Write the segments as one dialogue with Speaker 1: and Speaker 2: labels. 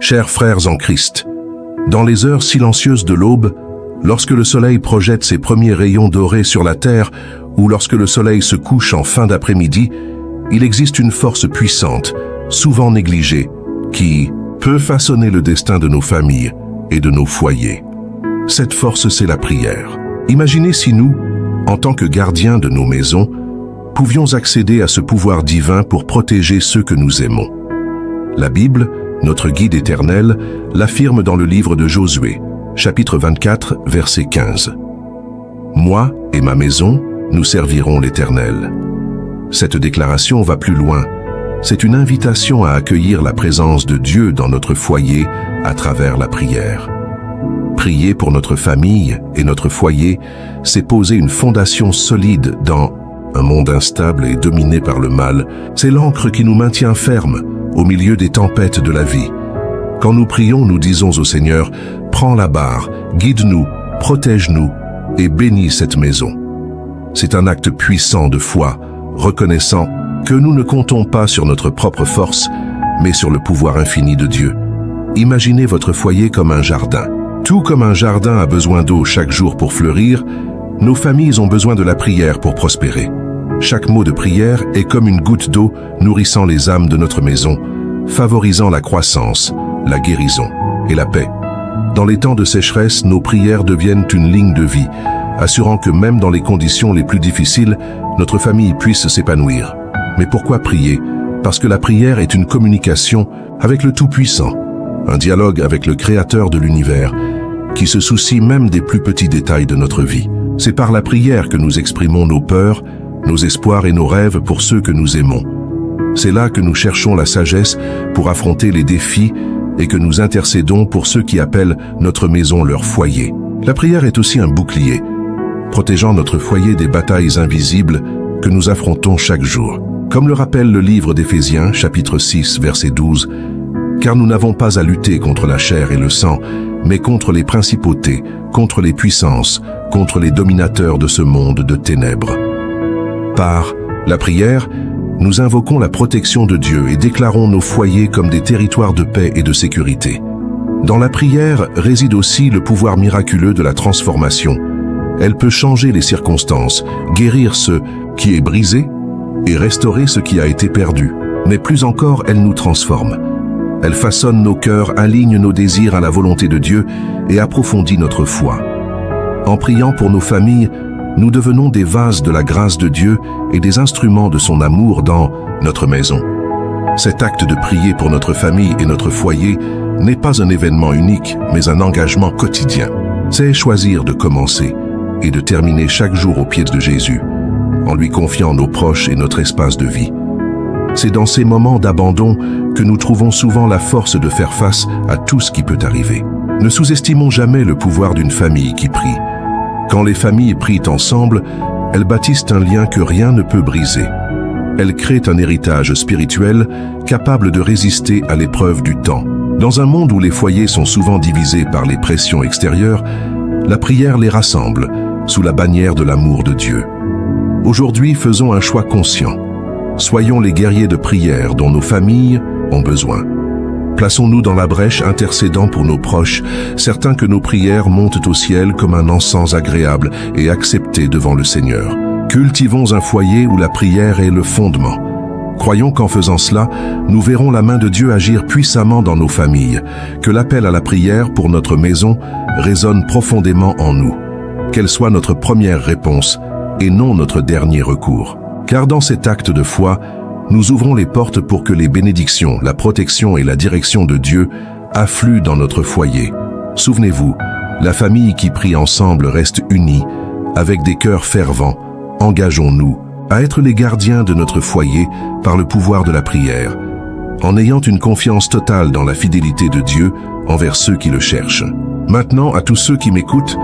Speaker 1: Chers frères en Christ, dans les heures silencieuses de l'aube, lorsque le soleil projette ses premiers rayons dorés sur la terre ou lorsque le soleil se couche en fin d'après-midi, il existe une force puissante, souvent négligée, qui peut façonner le destin de nos familles et de nos foyers. Cette force, c'est la prière. Imaginez si nous, en tant que gardiens de nos maisons, pouvions accéder à ce pouvoir divin pour protéger ceux que nous aimons. La Bible, notre guide éternel, l'affirme dans le livre de Josué, chapitre 24, verset 15. « Moi et ma maison, nous servirons l'Éternel. » Cette déclaration va plus loin. C'est une invitation à accueillir la présence de Dieu dans notre foyer à travers la prière. Prier pour notre famille et notre foyer, c'est poser une fondation solide dans un monde instable et dominé par le mal. C'est l'ancre qui nous maintient fermes au milieu des tempêtes de la vie. Quand nous prions, nous disons au Seigneur, « Prends la barre, guide-nous, protège-nous et bénis cette maison. » C'est un acte puissant de foi, reconnaissant que nous ne comptons pas sur notre propre force, mais sur le pouvoir infini de Dieu. Imaginez votre foyer comme un jardin. Tout comme un jardin a besoin d'eau chaque jour pour fleurir, nos familles ont besoin de la prière pour prospérer. Chaque mot de prière est comme une goutte d'eau nourrissant les âmes de notre maison, favorisant la croissance, la guérison et la paix. Dans les temps de sécheresse, nos prières deviennent une ligne de vie, assurant que même dans les conditions les plus difficiles, notre famille puisse s'épanouir. Mais pourquoi prier? Parce que la prière est une communication avec le Tout-Puissant, un dialogue avec le Créateur de l'univers, qui se soucie même des plus petits détails de notre vie. C'est par la prière que nous exprimons nos peurs, nos espoirs et nos rêves pour ceux que nous aimons. C'est là que nous cherchons la sagesse pour affronter les défis et que nous intercédons pour ceux qui appellent notre maison leur foyer. La prière est aussi un bouclier, protégeant notre foyer des batailles invisibles que nous affrontons chaque jour. Comme le rappelle le livre d'Éphésiens, chapitre 6, verset 12, « Car nous n'avons pas à lutter contre la chair et le sang, mais contre les principautés, contre les puissances, contre les dominateurs de ce monde de ténèbres. » Par la prière, nous invoquons la protection de Dieu et déclarons nos foyers comme des territoires de paix et de sécurité. Dans la prière réside aussi le pouvoir miraculeux de la transformation. Elle peut changer les circonstances, guérir ce qui est brisé et restaurer ce qui a été perdu. Mais plus encore, elle nous transforme. Elle façonne nos cœurs, aligne nos désirs à la volonté de Dieu et approfondit notre foi. En priant pour nos familles, nous devenons des vases de la grâce de Dieu et des instruments de son amour dans notre maison. Cet acte de prier pour notre famille et notre foyer n'est pas un événement unique, mais un engagement quotidien. C'est choisir de commencer et de terminer chaque jour aux pieds de Jésus, en lui confiant nos proches et notre espace de vie. C'est dans ces moments d'abandon que nous trouvons souvent la force de faire face à tout ce qui peut arriver. Ne sous-estimons jamais le pouvoir d'une famille qui prie. Quand les familles prient ensemble, elles bâtissent un lien que rien ne peut briser. Elles créent un héritage spirituel capable de résister à l'épreuve du temps. Dans un monde où les foyers sont souvent divisés par les pressions extérieures, la prière les rassemble sous la bannière de l'amour de Dieu. Aujourd'hui, faisons un choix conscient. Soyons les guerriers de prière dont nos familles ont besoin. Plaçons-nous dans la brèche intercédant pour nos proches, certains que nos prières montent au ciel comme un encens agréable et accepté devant le Seigneur. Cultivons un foyer où la prière est le fondement. Croyons qu'en faisant cela, nous verrons la main de Dieu agir puissamment dans nos familles, que l'appel à la prière pour notre maison résonne profondément en nous. Qu'elle soit notre première réponse et non notre dernier recours. Car dans cet acte de foi, nous ouvrons les portes pour que les bénédictions, la protection et la direction de Dieu affluent dans notre foyer. Souvenez-vous, la famille qui prie ensemble reste unie, avec des cœurs fervents. Engageons-nous à être les gardiens de notre foyer par le pouvoir de la prière, en ayant une confiance totale dans la fidélité de Dieu envers ceux qui le cherchent. Maintenant, à tous ceux qui m'écoutent,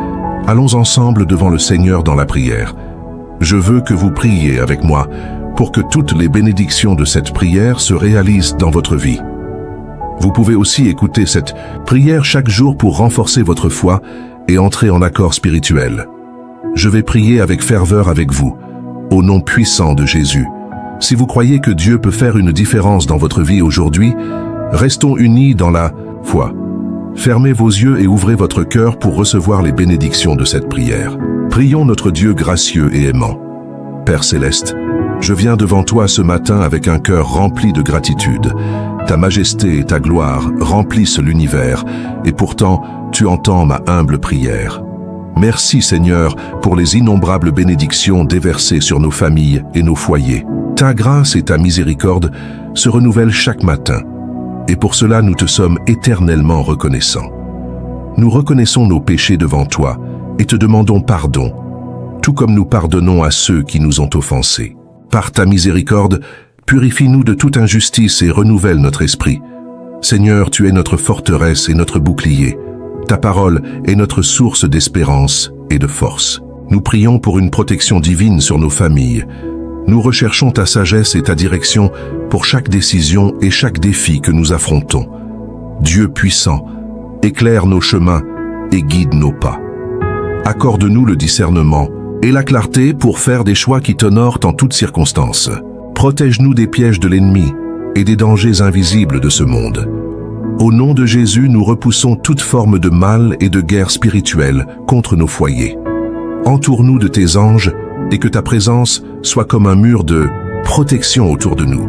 Speaker 1: allons ensemble devant le Seigneur dans la prière. Je veux que vous priez avec moi pour que toutes les bénédictions de cette prière se réalisent dans votre vie. Vous pouvez aussi écouter cette prière chaque jour pour renforcer votre foi et entrer en accord spirituel. Je vais prier avec ferveur avec vous, au nom puissant de Jésus. Si vous croyez que Dieu peut faire une différence dans votre vie aujourd'hui, restons unis dans la fois. Fermez vos yeux et ouvrez votre cœur pour recevoir les bénédictions de cette prière. Prions notre Dieu gracieux et aimant. Père céleste, je viens devant toi ce matin avec un cœur rempli de gratitude. Ta majesté et ta gloire remplissent l'univers, et pourtant, tu entends ma humble prière. Merci Seigneur pour les innombrables bénédictions déversées sur nos familles et nos foyers. Ta grâce et ta miséricorde se renouvellent chaque matin, et pour cela nous te sommes éternellement reconnaissants. Nous reconnaissons nos péchés devant toi et te demandons pardon, tout comme nous pardonnons à ceux qui nous ont offensés. Par ta miséricorde, purifie-nous de toute injustice et renouvelle notre esprit. Seigneur, tu es notre forteresse et notre bouclier. Ta parole est notre source d'espérance et de force. Nous prions pour une protection divine sur nos familles. Nous recherchons ta sagesse et ta direction pour chaque décision et chaque défi que nous affrontons. Dieu puissant, éclaire nos chemins et guide nos pas. Accorde-nous le discernement et la clarté pour faire des choix qui t'honorent en toutes circonstances. Protège-nous des pièges de l'ennemi et des dangers invisibles de ce monde. Au nom de Jésus, nous repoussons toute forme de mal et de guerre spirituelle contre nos foyers. Entoure-nous de tes anges et que ta présence soit comme un mur de protection autour de nous.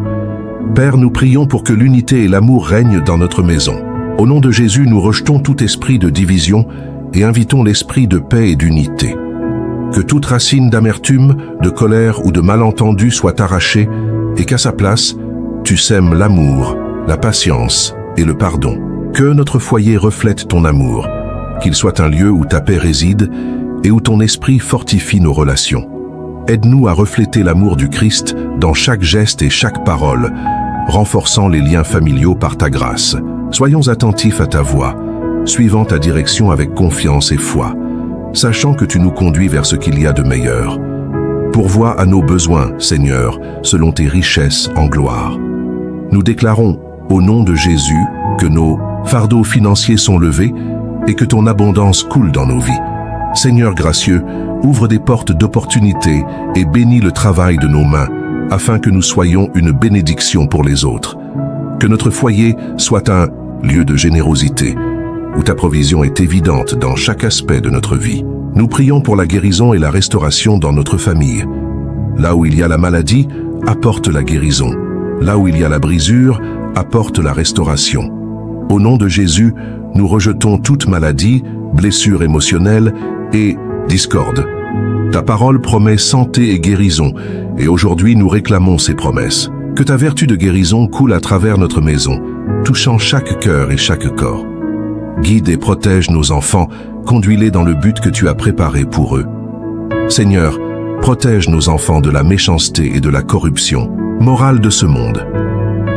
Speaker 1: Père, nous prions pour que l'unité et l'amour règnent dans notre maison. Au nom de Jésus, nous rejetons tout esprit de division et invitons l'esprit de paix et d'unité. Que toute racine d'amertume, de colère ou de malentendu soit arrachée et qu'à sa place, tu sèmes l'amour, la patience et le pardon. Que notre foyer reflète ton amour, qu'il soit un lieu où ta paix réside et où ton esprit fortifie nos relations. Aide-nous à refléter l'amour du Christ dans chaque geste et chaque parole, renforçant les liens familiaux par ta grâce. Soyons attentifs à ta voix, suivant ta direction avec confiance et foi, sachant que tu nous conduis vers ce qu'il y a de meilleur. Pourvois à nos besoins, Seigneur, selon tes richesses en gloire. Nous déclarons, au nom de Jésus, que nos fardeaux financiers sont levés et que ton abondance coule dans nos vies. Seigneur gracieux, ouvre des portes d'opportunité et bénis le travail de nos mains, afin que nous soyons une bénédiction pour les autres. Que notre foyer soit un lieu de générosité, où ta provision est évidente dans chaque aspect de notre vie. Nous prions pour la guérison et la restauration dans notre famille. Là où il y a la maladie, apporte la guérison. Là où il y a la brisure, apporte la restauration. Au nom de Jésus, nous rejetons toute maladie, blessure émotionnelle et discorde. Ta parole promet santé et guérison, et aujourd'hui nous réclamons ces promesses. Que ta vertu de guérison coule à travers notre maison, touchant chaque cœur et chaque corps. Guide et protège nos enfants, conduis-les dans le but que tu as préparé pour eux. Seigneur, protège nos enfants de la méchanceté et de la corruption, morale de ce monde.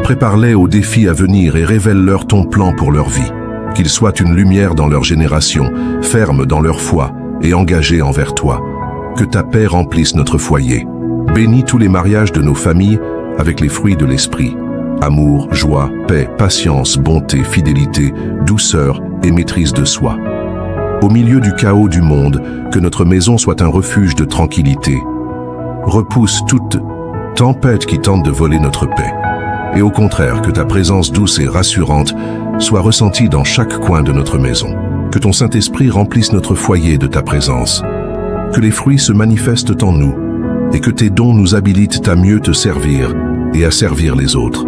Speaker 1: Prépare-les aux défis à venir et révèle-leur ton plan pour leur vie. Qu'ils soient une lumière dans leur génération, fermes dans leur foi et engagés envers toi. Que ta paix remplisse notre foyer. Bénis tous les mariages de nos familles avec les fruits de l'esprit. Amour, joie, paix, patience, bonté, fidélité, douceur et maîtrise de soi. Au milieu du chaos du monde, que notre maison soit un refuge de tranquillité. Repousse toute tempête qui tente de voler notre paix. Et au contraire, que ta présence douce et rassurante soit ressentie dans chaque coin de notre maison. Que ton Saint-Esprit remplisse notre foyer de ta présence. Que les fruits se manifestent en nous et que tes dons nous habilitent à mieux te servir et à servir les autres.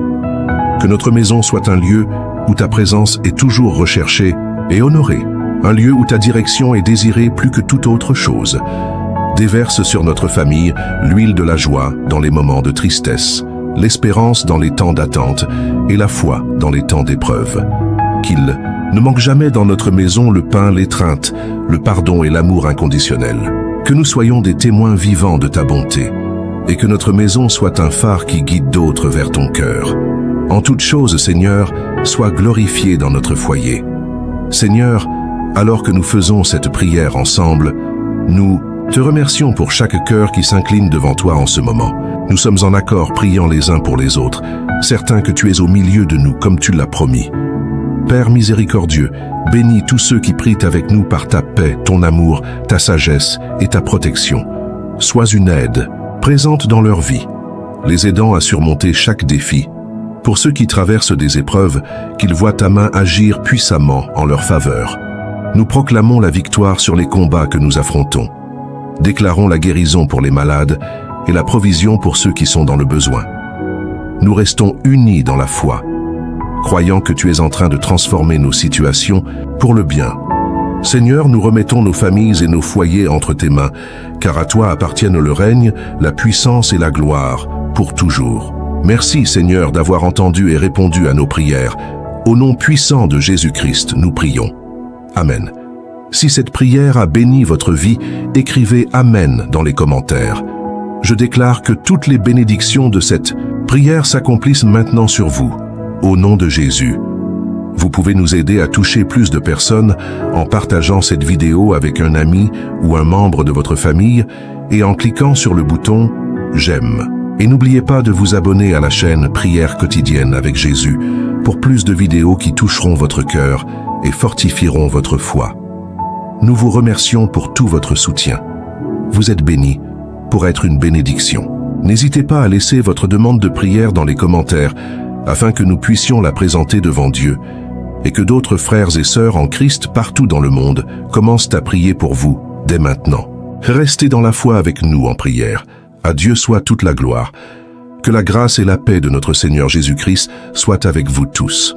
Speaker 1: Que notre maison soit un lieu où ta présence est toujours recherchée et honorée. Un lieu où ta direction est désirée plus que toute autre chose. Déverse sur notre famille l'huile de la joie dans les moments de tristesse, l'espérance dans les temps d'attente et la foi dans les temps d'épreuve. Qu'il ne manque jamais dans notre maison le pain, l'étreinte, le pardon et l'amour inconditionnel. Que nous soyons des témoins vivants de ta bonté et que notre maison soit un phare qui guide d'autres vers ton cœur. En toutes choses, Seigneur, sois glorifié dans notre foyer. Seigneur, alors que nous faisons cette prière ensemble, nous te remercions pour chaque cœur qui s'incline devant toi en ce moment. Nous sommes en accord, priant les uns pour les autres, certains que tu es au milieu de nous comme tu l'as promis. Père miséricordieux, bénis tous ceux qui prient avec nous par ta paix, ton amour, ta sagesse et ta protection. Sois une aide, présente dans leur vie, les aidant à surmonter chaque défi. Pour ceux qui traversent des épreuves, qu'ils voient ta main agir puissamment en leur faveur. Nous proclamons la victoire sur les combats que nous affrontons. Déclarons la guérison pour les malades et la provision pour ceux qui sont dans le besoin. Nous restons unis dans la foi, croyant que tu es en train de transformer nos situations pour le bien. Seigneur, nous remettons nos familles et nos foyers entre tes mains, car à toi appartiennent le règne, la puissance et la gloire, pour toujours. Merci, Seigneur, d'avoir entendu et répondu à nos prières. Au nom puissant de Jésus-Christ, nous prions. Amen. Si cette prière a béni votre vie, écrivez « Amen » dans les commentaires. Je déclare que toutes les bénédictions de cette prière s'accomplissent maintenant sur vous. Au nom de Jésus. Vous pouvez nous aider à toucher plus de personnes en partageant cette vidéo avec un ami ou un membre de votre famille et en cliquant sur le bouton « J'aime ». Et n'oubliez pas de vous abonner à la chaîne Prière quotidienne avec Jésus pour plus de vidéos qui toucheront votre cœur et fortifieront votre foi. Nous vous remercions pour tout votre soutien. Vous êtes bénis pour être une bénédiction. N'hésitez pas à laisser votre demande de prière dans les commentaires afin que nous puissions la présenter devant Dieu et que d'autres frères et sœurs en Christ partout dans le monde commencent à prier pour vous dès maintenant. Restez dans la foi avec nous en prière. À Dieu soit toute la gloire. Que la grâce et la paix de notre Seigneur Jésus-Christ soient avec vous tous.